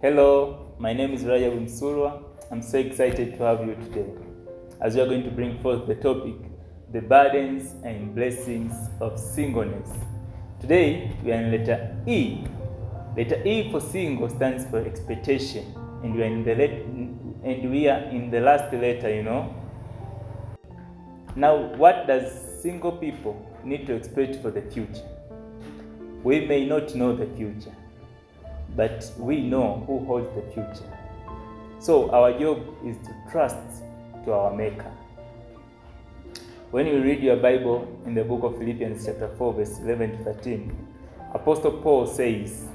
Hello, my name is Raya Wimsulwa. I'm so excited to have you today as we are going to bring forth the topic, the burdens and blessings of singleness. Today we are in letter E. Letter E for single stands for expectation, and we are in the last letter, Now, what does single people need to expect for the future? We may not know the future, but we know who holds the future. So our job is to trust to our Maker. When you read your Bible in the book of Philippians chapter 4, verse 11 to 13, Apostle Paul says,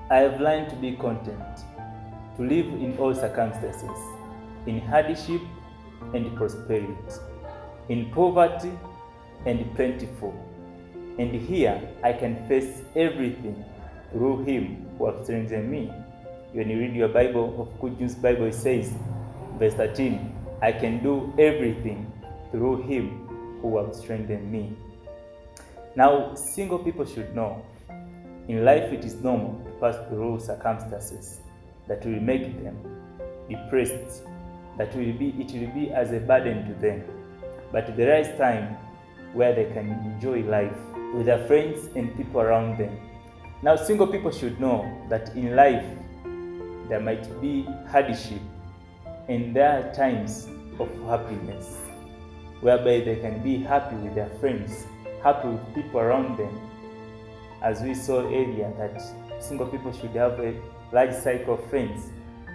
I have learned to be content, to live in all circumstances, in hardship and prosperity, in poverty and plentiful. And here I can face everything through Him who has strengthened me. When you read your Bible, of Good News Bible, it says, verse 13, I can do everything through Him who has strengthened me. Now, single people should know, in life it is normal to pass through circumstances that will make them depressed, it will be as a burden to them. But there is time where they can enjoy life with their friends and people around them. Now, single people should know that in life there might be hardship, and there are times of happiness, whereby they can be happy with their friends, happy with people around them. As we saw earlier, that single people should have a large cycle of friends,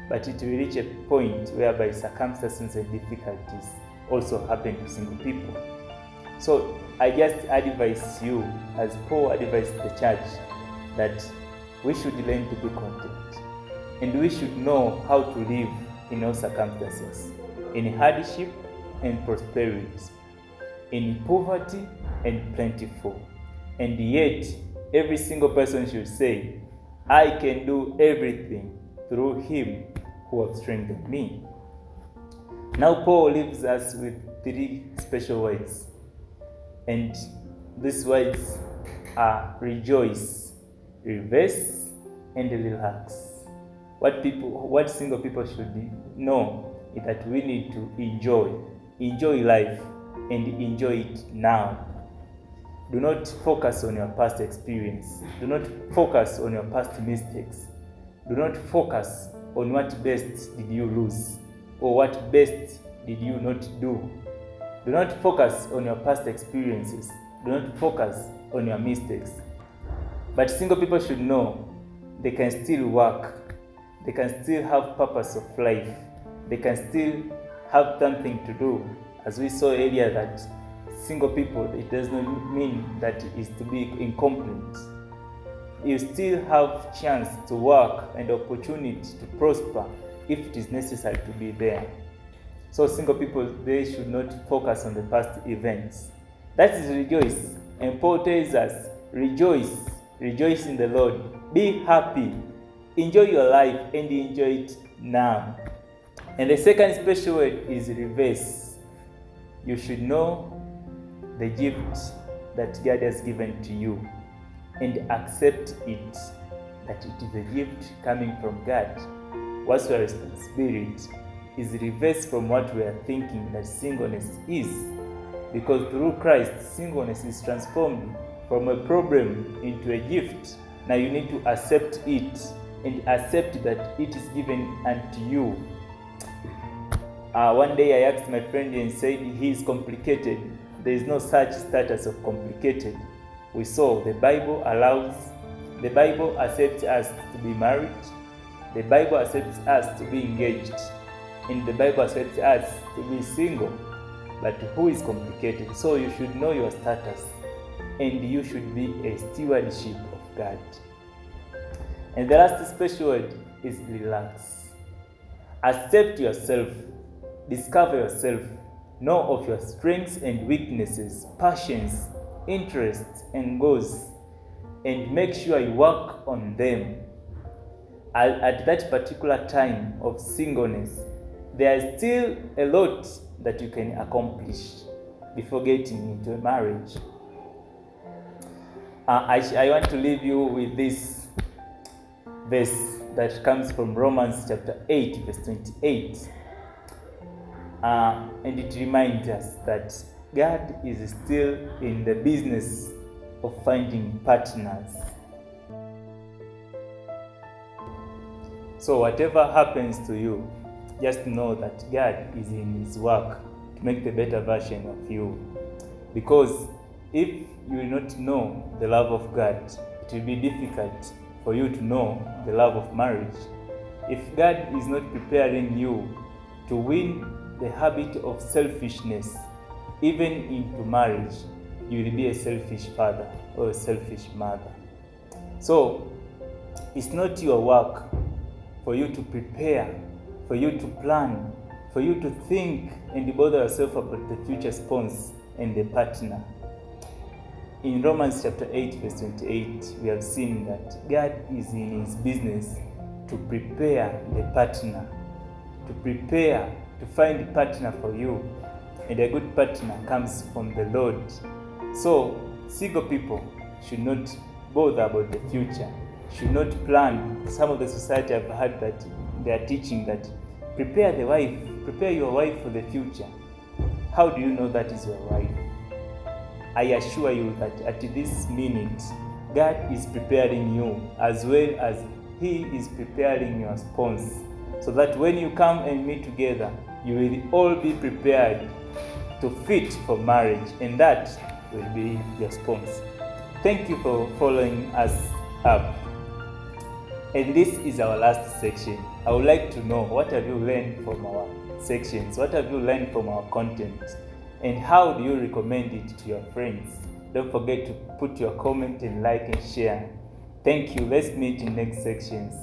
but it will reach a point whereby circumstances and difficulties also happen to single people. So I just advise you, as Paul advised the church, that we should learn to be content, and we should know how to live in all circumstances, in hardship and prosperity, in poverty and plentiful. And yet, every single person should say, I can do everything through Him who has strengthened me. Now Paul leaves us with 3 special words, and these words are rejoice, reverse, and relax. What single people should know is that we need to enjoy life, and enjoy it now. Do not focus on your past experience. Do not focus on your past mistakes. Do not focus on what best did you lose, or what best did you not do. Do not focus on your past experiences. Do not focus on your mistakes. But single people should know they can still work. They can still have purpose of life. They can still have something to do. As we saw earlier, that single people, it does not mean that it is to be incomplete. You still have chance to work and opportunity to prosper if it is necessary to be there. So single people, they should not focus on the past events. That is rejoice. And Paul tells us, rejoice in the Lord. Be happy. Enjoy your life and enjoy it now. And the second special word is reverse. You should know the gift that God has given to you and accept it, that it is a gift coming from God. What's your responsibility is reverse from what we are thinking that singleness is, because through Christ, singleness is transformed from a problem into a gift. Now you need to accept it, and accept that it is given unto you. One day I asked my friend and said he is complicated. There is no such status of complicated. We saw the Bible accepts us to be married, the Bible accepts us to be engaged, and the Bible accepts us to be single. But who is complicated? So you should know your status, and you should be a stewardship of God. And the last special word is relax. Accept yourself, discover yourself, know of your strengths and weaknesses, passions, interests, and goals, and make sure you work on them. At that particular time of singleness, there is still a lot that you can accomplish before getting into a marriage. I want to leave you with this verse that comes from Romans chapter 8, verse 28. And it reminds us that God is still in the business of finding partners. So whatever happens to you, just know that God is in His work to make the better version of you. Because if you will not know the love of God, it will be difficult for you to know the love of marriage. If God is not preparing you to win the habit of selfishness, even into marriage, you will be a selfish father or a selfish mother. So it's not your work for you to prepare, for you to plan, for you to think and bother yourself about the future spouse and the partner. In Romans chapter 8, verse 28, we have seen that God is in His business to prepare the partner, to prepare to find a partner for you. And a good partner comes from the Lord. So single people should not bother about the future, should not plan. Some of the society have heard that they are teaching that prepare your wife for the future. How do you know that is your wife? I assure you that at this minute, God is preparing you as well as He is preparing your spouse, so that when you come and meet together, you will all be prepared to fit for marriage, and that will be your spouse. Thank you for following us up. And this is our last section. I would like to know, what have you learned from our sections? What have you learned from our content? And how do you recommend it to your friends? Don't forget to put your comment and like and share. Thank you. Let's meet in next sections.